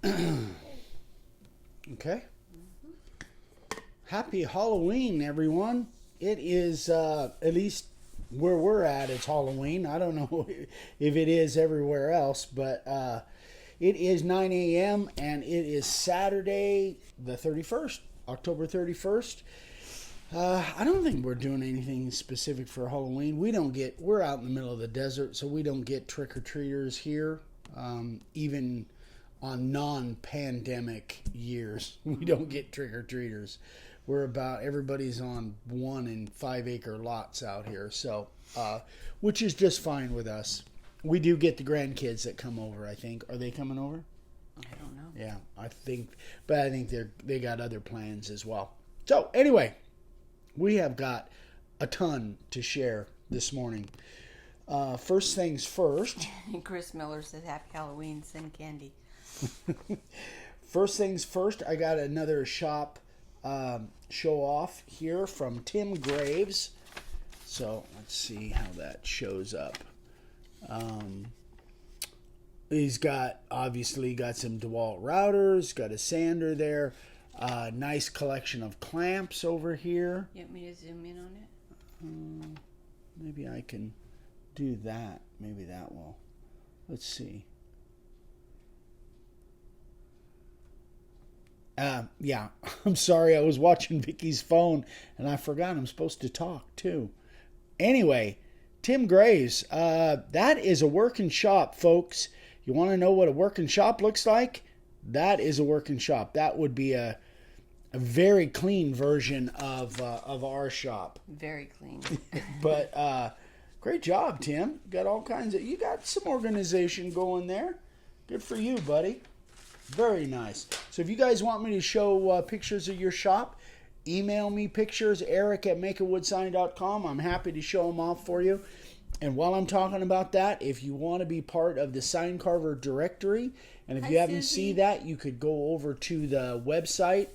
Okay. Happy Halloween, everyone. It is, at least where we're at, it's Halloween. I don't know if it is everywhere else, but it is 9 a.m. and it is Saturday, the 31st, October 31st. I don't think we're doing anything specific for Halloween. We're out in the middle of the desert, so we don't get trick-or-treaters here, even on non-pandemic years. We don't get trick-or-treaters. Everybody's on 1 and 5 acre lots out here, so, which is just fine with us. We do get the grandkids that come over, I think. Are they coming over? I don't know. Yeah, I think they got other plans as well. So, anyway, we have got a ton to share this morning. First things first. Chris Miller says, Happy Halloween, send candy. First things first, I got another shop show off here from Tim Graves. So let's see how that shows up. He's obviously got some DeWalt routers, got a sander there, nice collection of clamps over here. You want me to zoom in on it? Maybe I can do that. Maybe that will. Let's see. Yeah, I'm sorry. I was watching Vicky's phone and I forgot I'm supposed to talk too. Anyway, Tim Graves, that is a working shop, folks. You want to know what a working shop looks like? That is a working shop. That would be a very clean version of our shop. Very clean. But great job, Tim. You got some organization going there. Good for you, buddy. Very nice. So if you guys want me to show pictures of your shop, email me pictures, eric@makeawoodsign.com. I'm happy to show them off for you. And while I'm talking about that, if you want to be part of the Sign Carver directory, and if you haven't seen that, you could go over to the website,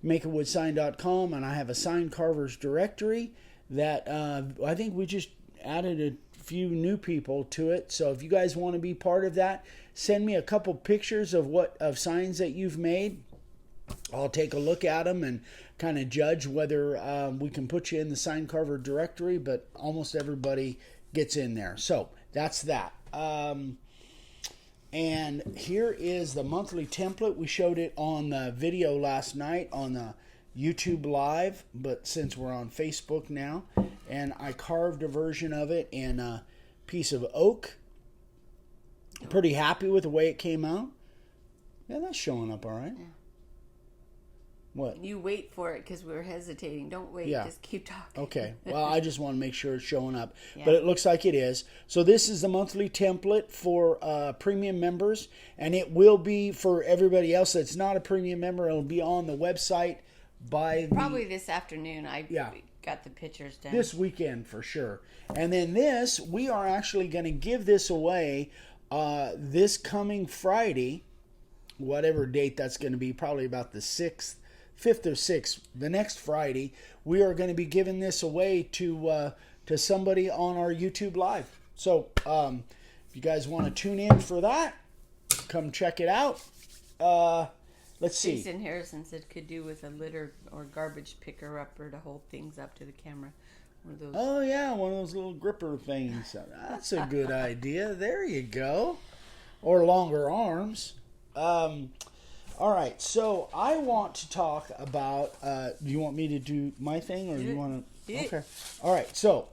makeawoodsign.com, and I have a Sign Carvers directory that I think we just added a few new people to it. So if you guys want to be part of that, send me a couple pictures of signs that you've made. I'll take a look at them and kind of judge whether we can put you in the Sign Carver directory, but almost everybody gets in there. So that's that. And here is the monthly template. We showed it on the video last night on the YouTube Live, but since we're on Facebook now, and I carved a version of it in a piece of oak. Pretty happy with the way it came out. Yeah, that's showing up all right. Yeah. What? You wait for it because we're hesitating. Don't wait. Yeah. Just keep talking. Okay. Well, I just want to make sure it's showing up. Yeah. But it looks like it is. So this is the monthly template for premium members. And it will be for everybody else that's not a premium member. It'll be on the website probably this afternoon. I got the pictures done. This weekend for sure. And then we are actually going to give this away this coming Friday, whatever date that's going to be, probably about the 5th or 6th, the next Friday. We are going to be giving this away to somebody on our YouTube Live. So if you guys want to tune in for that, come check it out. Let's see. Jason Harrison said could do with a litter or garbage picker upper to hold things up to the camera. One of those. Oh yeah, one of those little gripper things. That's a good idea. There you go. Or longer arms. All right, so I want to talk about. Do you want me to do my thing, or do you want to? Okay. All right. So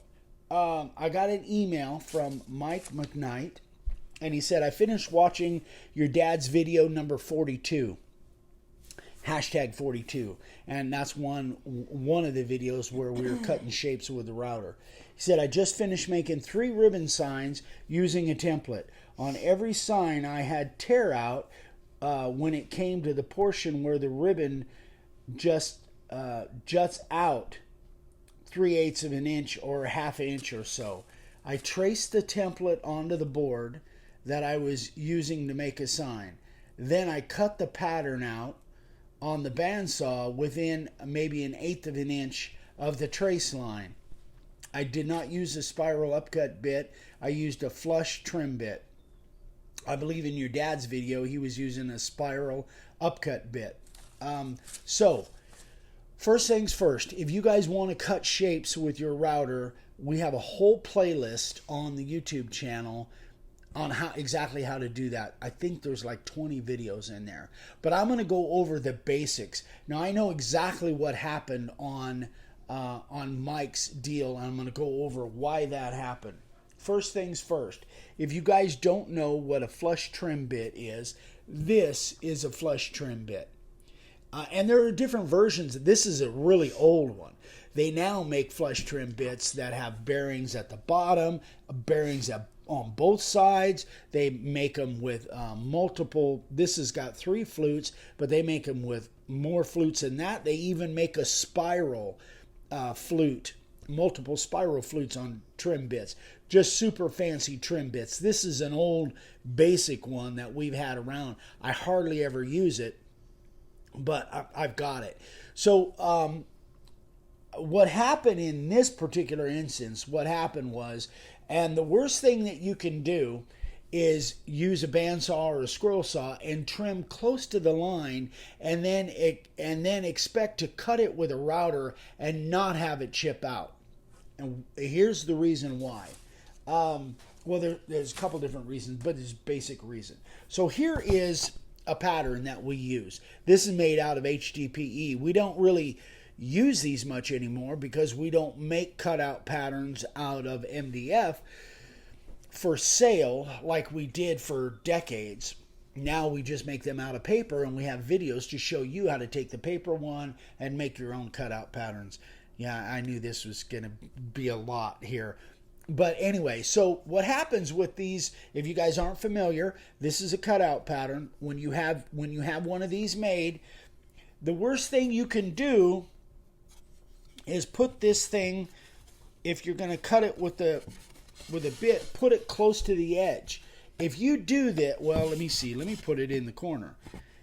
I got an email from Mike McKnight, and he said I finished watching your dad's video number 42. Hashtag 42, and that's one of the videos where we were cutting shapes with the router. He said, I just finished making 3 ribbon signs using a template. On every sign I had tear out when it came to the portion where the ribbon just juts out 3/8 of an inch or a half inch or so. I traced the template onto the board that I was using to make a sign. Then I cut the pattern out on the bandsaw within maybe 1/8 of an inch of the trace line. I did not use a spiral upcut bit. I used a flush trim bit. I believe in your dad's video, he was using a spiral upcut bit. So, first things first, if you guys want to cut shapes with your router, we have a whole playlist on the YouTube channel on exactly how to do that. I think there's like 20 videos in there. But I'm going to go over the basics. Now, I know exactly what happened on Mike's deal, and I'm going to go over why that happened. First things first, if you guys don't know what a flush trim bit is, this is a flush trim bit. And there are different versions. This is a really old one. They now make flush trim bits that have bearings at the bottom, bearings on both sides. They make them with multiple. This has got 3 flutes, but they make them with more flutes than that. They even make a spiral flute, multiple spiral flutes on trim bits. Just super fancy trim bits. This is an old basic one that we've had around. I hardly ever use it, but I've got it. So what happened in this particular instance, what happened was, and the worst thing that you can do is use a bandsaw or a scroll saw and trim close to the line, and then expect to cut it with a router and not have it chip out. And here's the reason why. Well, there's a couple different reasons, but there's a basic reason. So here is a pattern that we use. This is made out of HDPE. We don't really use these much anymore because we don't make cutout patterns out of MDF for sale like we did for decades. Now we just make them out of paper, and we have videos to show you how to take the paper one and make your own cutout patterns. Yeah, I knew this was going to be a lot here. But anyway, so what happens with these, if you guys aren't familiar, this is a cutout pattern. When you have one of these made, the worst thing you can do is put this thing, if you're going to cut it with a bit, put it close to the edge. If you do that, well, let me see. Let me put it in the corner.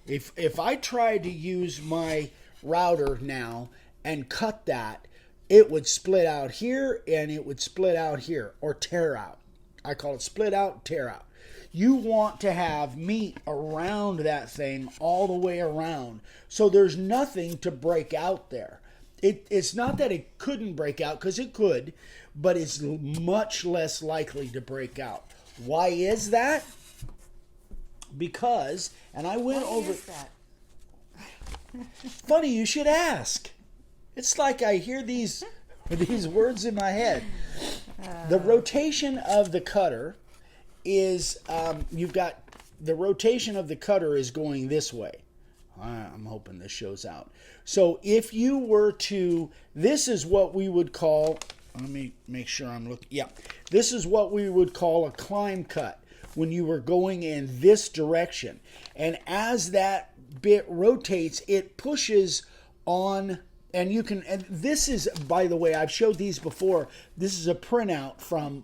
If I tried to use my router now and cut that, it would split out here and it would split out here, or tear out. I call it split out, tear out. You want to have meat around that thing all the way around, so there's nothing to break out there. It's not that it couldn't break out, because it could, but it's much less likely to break out. Why is that? Because, and I went over... Is that? Funny you should ask. It's like I hear these words in my head. The rotation of the cutter is, you've got, the rotation of the cutter is going this way. I'm hoping this shows out. So if you were to, this is what we would call, let me make sure I'm looking, yeah. This is what we would call a climb cut, when you were going in this direction. And as that bit rotates, it pushes on. And you can, and this is, by the way, I've showed these before. This is a printout from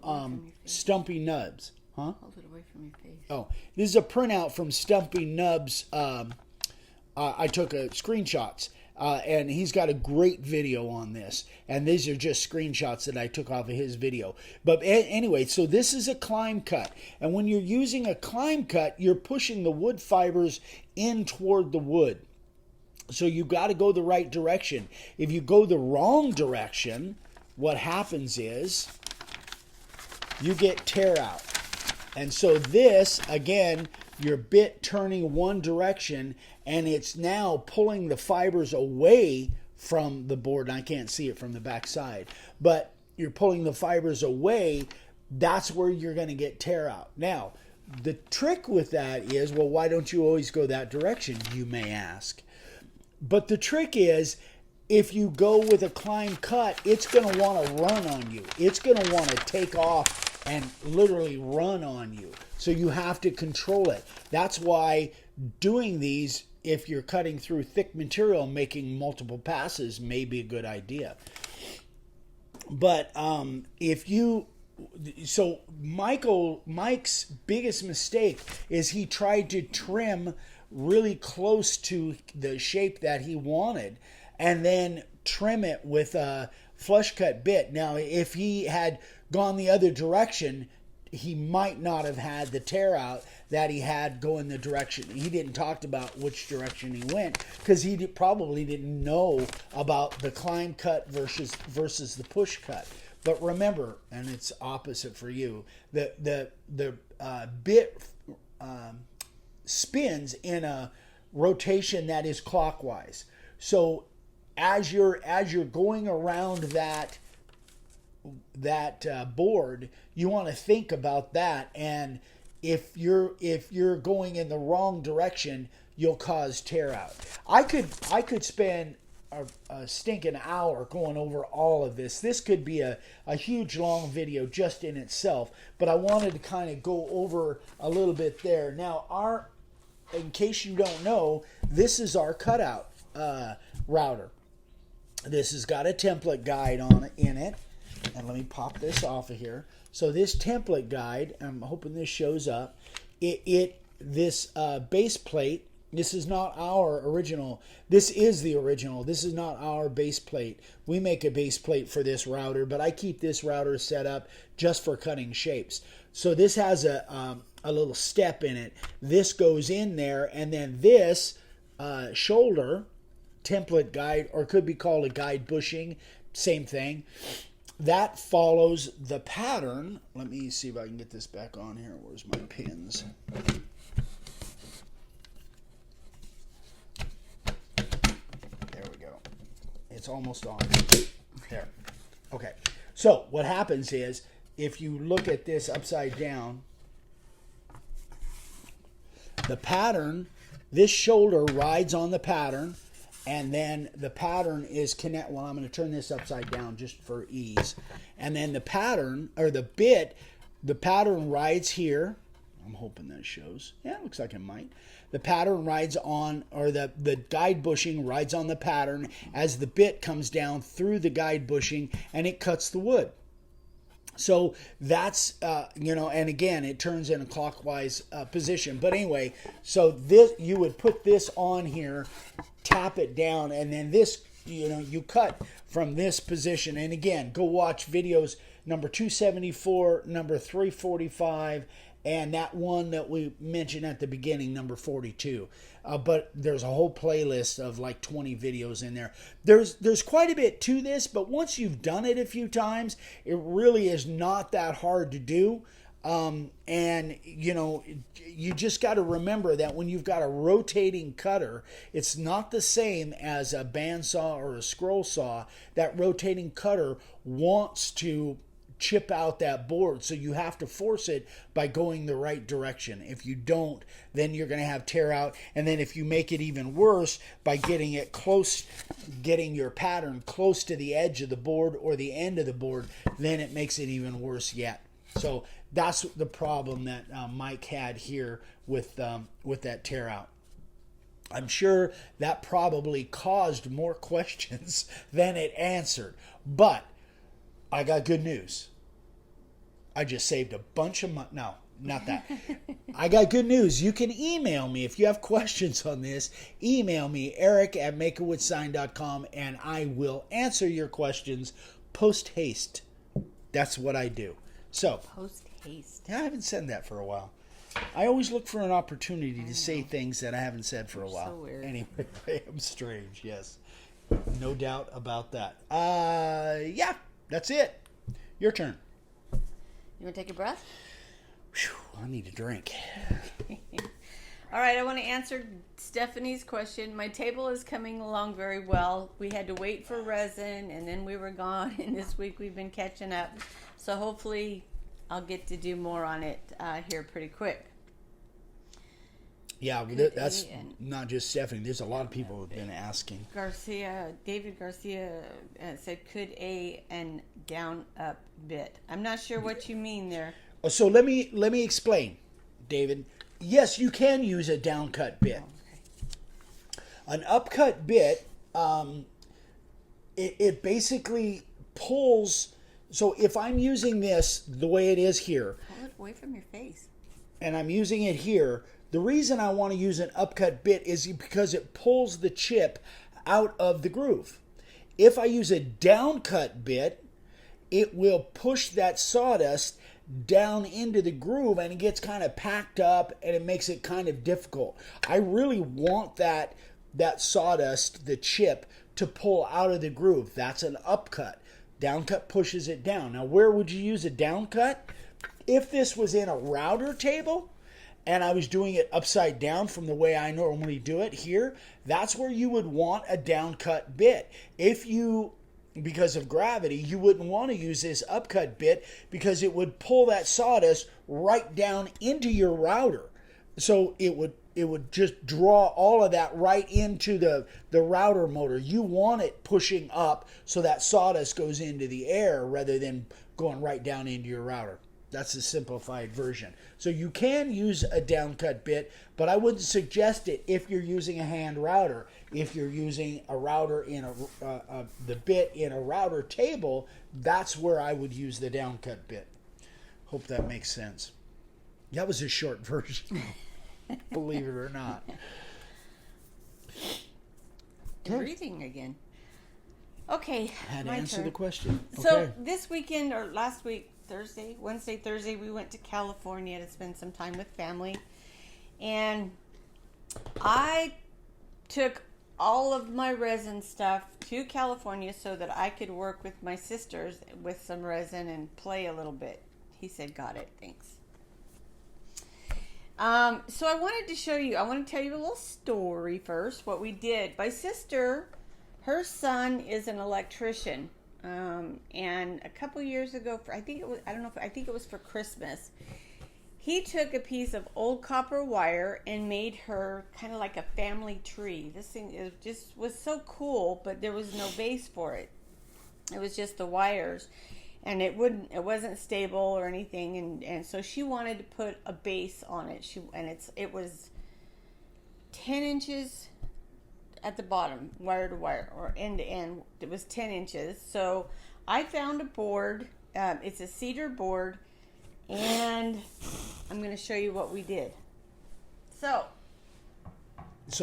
Stumpy Nubs. Huh? Hold it away from your face. Oh, this is a printout from Stumpy Nubs. I took screenshots, and he's got a great video on this. And these are just screenshots that I took off of his video. But anyway, so this is a climb cut. And when you're using a climb cut, you're pushing the wood fibers in toward the wood. So you got to go the right direction. If you go the wrong direction, what happens is you get tear out. And so this, again, your bit turning one direction, and it's now pulling the fibers away from the board. And I can't see it from the back side, but you're pulling the fibers away. That's where you're going to get tear out. Now, the trick with that is, well, why don't you always go that direction, you may ask. But the trick is, if you go with a climb cut, it's going to want to run on you. It's going to want to take off and literally run on you. So you have to control it. That's why doing these, if you're cutting through thick material, making multiple passes may be a good idea. But so Mike's biggest mistake is he tried to trim really close to the shape that he wanted, and then trim it with a flush cut bit. Now, if he had gone the other direction, he might not have had the tear out that he had going the direction. He didn't talk about which direction he went because he probably didn't know about the climb cut versus the push cut. But remember, and it's opposite for you, the bit spins in a rotation that is clockwise. So as you're going around that board, you want to think about that, and if you're going in the wrong direction, you'll cause tear out. I could spend a stinking hour going over all of this. This could be a huge long video just in itself, but I wanted to kind of go over a little bit there. Now, in case you don't know, this is our cutout router. This has got a template guide in it, and let me pop this off of here. So this template guide, I'm hoping this shows up. This base plate. This is not our original. This is the original. This is not our base plate. We make a base plate for this router, but I keep this router set up just for cutting shapes. So this has a little step in it. This goes in there, and then this shoulder template guide, or could be called a guide bushing, same thing. That follows the pattern. Let me see if I can get this back on here. Where's my pins? It's almost on. There. Okay. So what happens is, if you look at this upside down, the pattern, this shoulder rides on the pattern, and then the pattern is well, I'm going to turn this upside down just for ease. And then the pattern, or the bit, the pattern rides here. I'm hoping that shows. Yeah, it looks like it might. The pattern rides on, or the guide bushing rides on the pattern as the bit comes down through the guide bushing, and it cuts the wood. So that's, and again, it turns in a clockwise position. But anyway, so this, you would put this on here, tap it down, and then this, you cut from this position. And again, go watch videos number 274, number 345, and that one that we mentioned at the beginning, number 42. But there's a whole playlist of like 20 videos in there. There's quite a bit to this, but once you've done it a few times, it really is not that hard to do. And you just got to remember that when you've got a rotating cutter, it's not the same as a bandsaw or a scroll saw. That rotating cutter wants to chip out that board, so you have to force it by going the right direction. If you don't, then you're going to have tear out. And then if you make it even worse by getting your pattern close to the edge of the board or the end of the board, then it makes it even worse yet. So that's the problem that Mike had here with that tear out. I'm sure that probably caused more questions than it answered, but I got good news. I just saved a bunch of money. No, not that. I got good news. You can email me if you have questions on this. Email me, eric@makeawithsign.com, and I will answer your questions post haste. That's what I do. So Post haste. Yeah, I haven't said that for a while. I always look for an opportunity to say things that I haven't said for a while. So weird. Anyway, I am strange. Yes, no doubt about that. Yeah, that's it. Your turn. You want to take a breath? Whew, I need a drink. All right, I want to answer Stephanie's question. My table is coming along very well. We had to wait for resin, and then we were gone, and this week we've been catching up. So hopefully I'll get to do more on it here pretty quick. Yeah, that's not just Stephanie. There's a lot of people who have been asking. David Garcia said, could and down up bit. I'm not sure what you mean there. So let me explain, David. Yes, you can use a downcut bit. Oh, okay. An upcut bit, it basically pulls. So if I'm using this the way it is here, Pull it away from your face. And I'm using it here. The reason I want to use an upcut bit is because it pulls the chip out of the groove. If I use a downcut bit, it will push that sawdust down into the groove, and it gets kind of packed up, and it makes it kind of difficult. I really want that sawdust, the chip, to pull out of the groove. That's an upcut. Downcut pushes it down. Now, where would you use a downcut? If this was in a router table and I was doing it upside down from the way I normally do it here, that's where you would want a downcut bit. If you, because of gravity, you wouldn't want to use this upcut bit because it would pull that sawdust right down into your router. So it would just draw all of that right into the router motor. You want it pushing up so that sawdust goes into the air rather than going right down into your router. That's the simplified version. So you can use a downcut bit, but I wouldn't suggest it if you're using a hand router. If you're using a router in the bit in a router table, that's where I would use the downcut bit. Hope that makes sense. That was a short version, believe it or not. You're breathing again. Okay, Had to my answer turn. the question. So Okay. this weekend or last week, Wednesday, Thursday, we went to California to spend some time with family. And I took all of my resin stuff to California so that I could work with my sisters with some resin and play a little bit. He said, got it, thanks. So I wanted to show you, I want to tell you a little story first, what we did. My sister, her son is an electrician. And a couple years ago, I think it was for Christmas, he took a piece of old copper wire and made her kind of like a family tree. This thing was so cool, but there was no base for it. It was just the wires, and it wasn't stable or anything, and so she wanted to put a base on it. It was 10 inches at the bottom, wire to wire, or end to end. It was 10 inches. So I found a board. It's a cedar board, and I'm going to show you what we did. So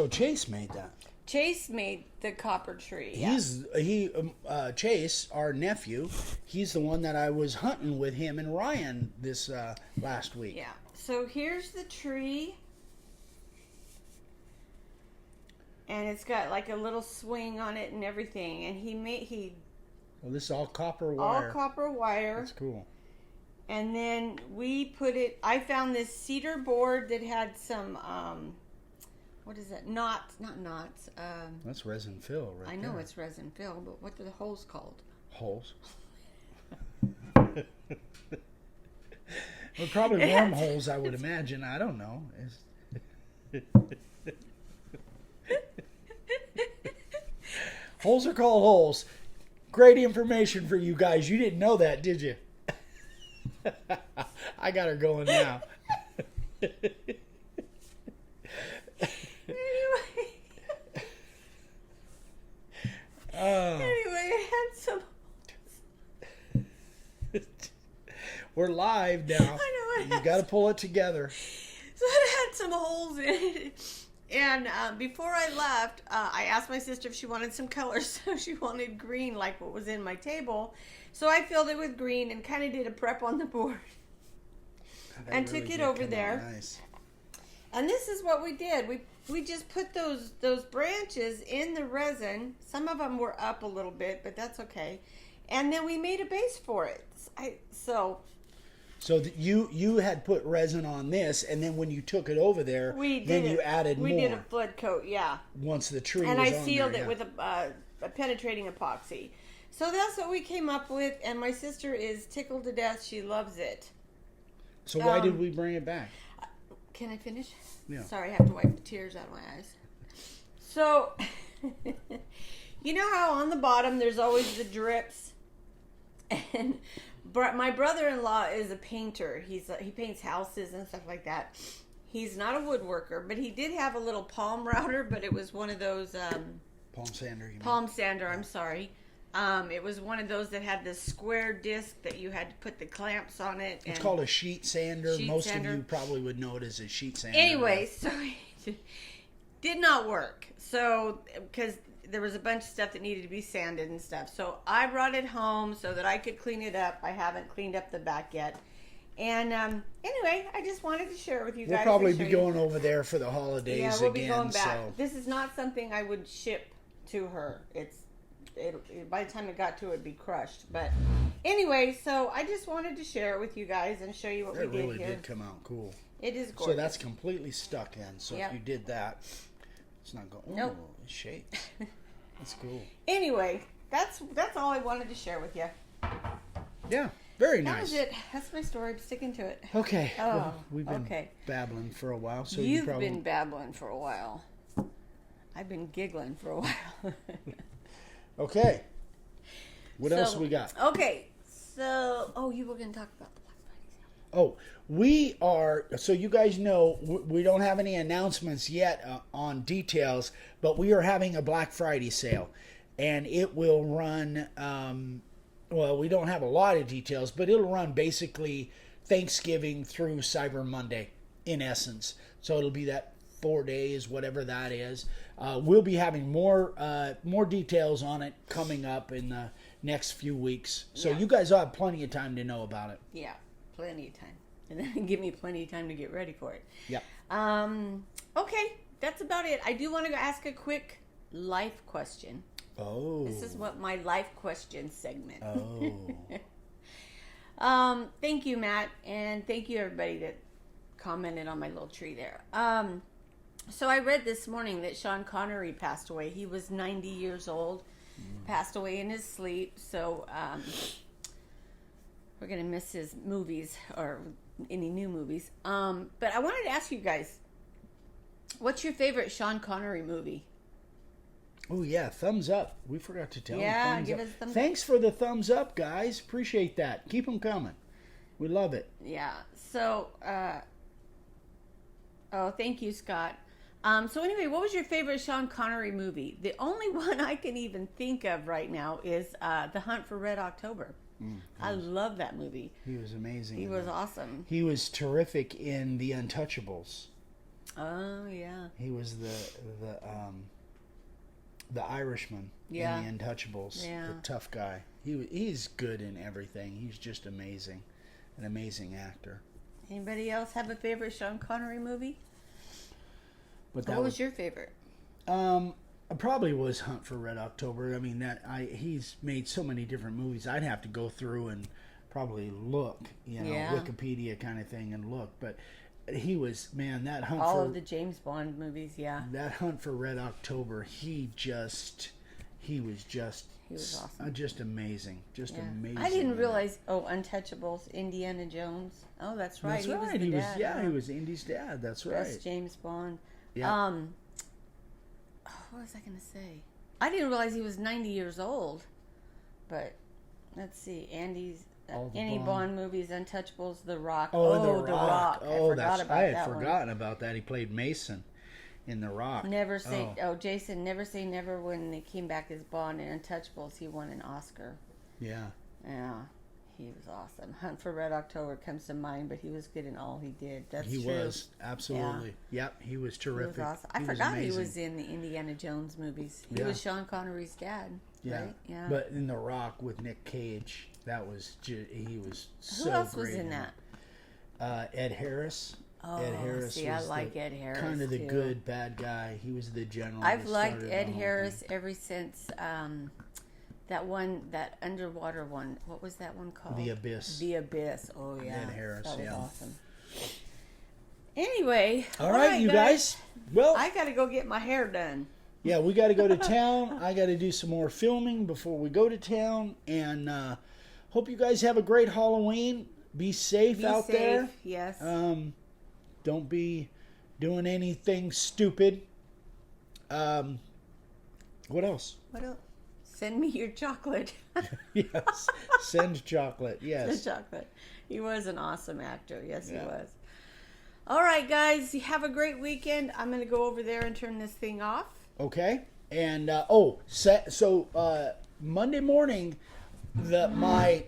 Chase made that. Chase made the copper tree. Chase, our nephew, he's the one that I was hunting with him and Ryan this last week. Yeah. So here's the tree. And it's got like a little swing on it and everything. And Well, this is all copper wire. All copper wire. That's cool. And then I found this cedar board that had some, what is it? Not knots. That's resin fill, right? I know there. it's resin fill, but what are the holes called? Holes. Well, probably wormholes, I would imagine. I don't know. Holes are called holes. Great information for you guys. You didn't know that, did you? I got her going now. Anyway, it had some. We're live now. I know. You got to pull it together. So it had some holes in it. And before I left, I asked my sister if she wanted some colors. So she wanted green, like what was in my table. So I filled it with green and kind of did a prep on the board. And really took it over there. Nice. And this is what we did. We just put those branches in the resin. Some of them were up a little bit, but that's okay. And then we made a base for it. So you had put resin on this, and then when you took it over there, you added more. We did a flood coat, yeah. Once the tree and was I on sealed there, it with a penetrating epoxy. So that's what we came up with, and my sister is tickled to death. She loves it. So why did we bring it back? Can I finish? Yeah. Sorry, I have to wipe the tears out of my eyes. So, you know how on the bottom there's always the drips? And my brother-in-law is a painter. He paints houses and stuff like that. He's not a woodworker, but he did have a little palm router, but it was one of those... palm sander, you mean? Palm sander, I'm sorry. It was one of those that had this square disc that you had to put the clamps on it. It's called a sheet sander. Most sander. of you probably would know it as a sheet sander. Anyway, so it did not work. So, because there was a bunch of stuff that needed to be sanded and stuff. So I brought it home so that I could clean it up. I haven't cleaned up the back yet. And anyway, I just wanted to share it with you guys. We'll probably and show be you. going over there for the holidays Yeah, we'll again. be going back. So. This is not something I would ship to her. By the time it got to it, it'd be crushed. But anyway, so I just wanted to share it with you guys and show you what we did here. It really did come out cool. It is gorgeous. So that's completely stuck in. So if you did that, it's not going. Nope. It shakes. That's cool. Anyway, that's all I wanted to share with you. Yeah, very nice. That was it. That's my story. I'm sticking to it. Okay. Oh, well, we've been babbling for a while. So You've been babbling for a while. I've been giggling for a while. Okay. What else we got? Okay. So, you were going to talk about the Black Friday sale. Oh, we are, so you guys know, we don't have any announcements yet on details, but we are having a Black Friday sale. And it will run, well, we don't have a lot of details, but it'll run basically Thanksgiving through Cyber Monday, in essence. So it'll be that 4 days, whatever that is. We'll be having more details on it coming up in the next few weeks. So you guys will have plenty of time to know about it. Yeah, plenty of time. And then give me plenty of time to get ready for it. Yep. Okay, that's about it. I do want to ask a quick life question. Oh. This is what my life question segment. Oh. Thank you, Matt, and thank you everybody that commented on my little tree there. So I read this morning that Sean Connery passed away. He was 90 years old, passed away in his sleep. So we're going to miss his movies or any new movies. But I wanted to ask you guys, what's your favorite Sean Connery movie? Oh, yeah, thumbs up. We forgot to tell them. Yeah, give us thumbs up. Thanks for the thumbs up, guys. Appreciate that. Keep them coming. We love it. Yeah. So, thank you, Scott. So anyway, what was your favorite Sean Connery movie? The only one I can even think of right now is The Hunt for Red October. I love that movie. He was amazing. He was awesome. He was terrific in The Untouchables. Oh, yeah. He was the Irishman in The Untouchables. Yeah. The tough guy. He's good in everything. He's just amazing. An amazing actor. Anybody else have a favorite Sean Connery movie? But what was your favorite? It probably was Hunt for Red October. I mean, he's made so many different movies. I'd have to go through and probably look, Wikipedia kind of thing and look. But he was, man, that Hunt all of the James Bond movies, yeah. That Hunt for Red October, he was awesome. Just amazing. Just amazing. I didn't realize, Untouchables, Indiana Jones. Oh, that's right. That's he right. was the dad. He was Indy's dad. That's right. Best James Bond. Yeah. What was I going to say? I didn't realize he was 90 years old. But let's see. Any Bond movies, Untouchables, The Rock. Oh, The Rock. I had forgotten about that. He played Mason in The Rock. Jason, Never Say Never. When they came back as Bond in Untouchables, he won an Oscar. Yeah. Yeah. He was awesome. Hunt for Red October comes to mind, but he was good in all he did. He true. was, absolutely. Yeah. Yep, he was terrific. He was awesome. I forgot he was in the Indiana Jones movies. He was Sean Connery's dad. Yeah. Right? Yeah. But in The Rock with Nick Cage, he was so great. Who else was in that? Ed Harris. Oh, Ed Harris see, I like Ed Harris. Kind of the too. good bad guy. He was the general. I've liked Ed Harris ever since that underwater one. What was that one called? The Abyss. The Abyss. Oh yeah. Ed Harris. That was awesome. Anyway. All right, you guys. Well, I got to go get my hair done. Yeah, we got to go to town. I got to do some more filming before we go to town. And hope you guys have a great Halloween. Be safe out there. Yes. Don't be doing anything stupid. What else? What else? Send me your chocolate. Yes. Send chocolate. Yes. Send chocolate. He was an awesome actor. Yes, he was. All right, guys. You have a great weekend. I'm going to go over there and turn this thing off. Okay. And Monday morning, my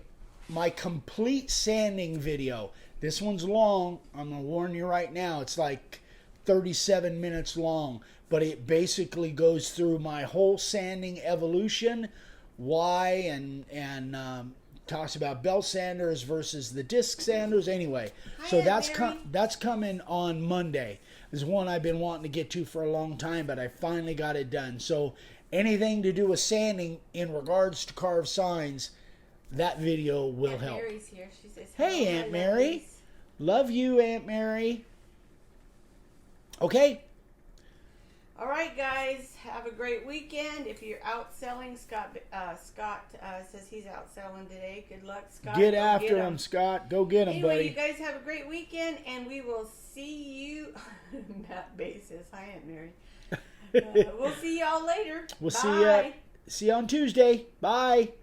complete sanding video. This one's long. I'm gonna warn you right now. It's like 37 minutes long, but it basically goes through my whole sanding evolution, why and talks about belt sanders versus the disc sanders. Anyway, Hi, so Aunt Mary. that's coming on Monday. This is one I've been wanting to get to for a long time, but I finally got it done. So anything to do with sanding in regards to carved signs, that video will Aunt help. Mary's here. She says, Hey, "Hello, Aunt my Mary. lovelies." Love you, Aunt Mary. Okay. All right, guys, have a great weekend. If you're out selling, Scott says he's out selling today. Good luck, Scott. Get Go after 'em. him, Scott. Go get him, Anyway, buddy. you guys have a great weekend, and we will see you. Matt Bay says, "Hi, Aunt Mary." We'll see y'all later. We'll Bye. see you on Tuesday. Bye.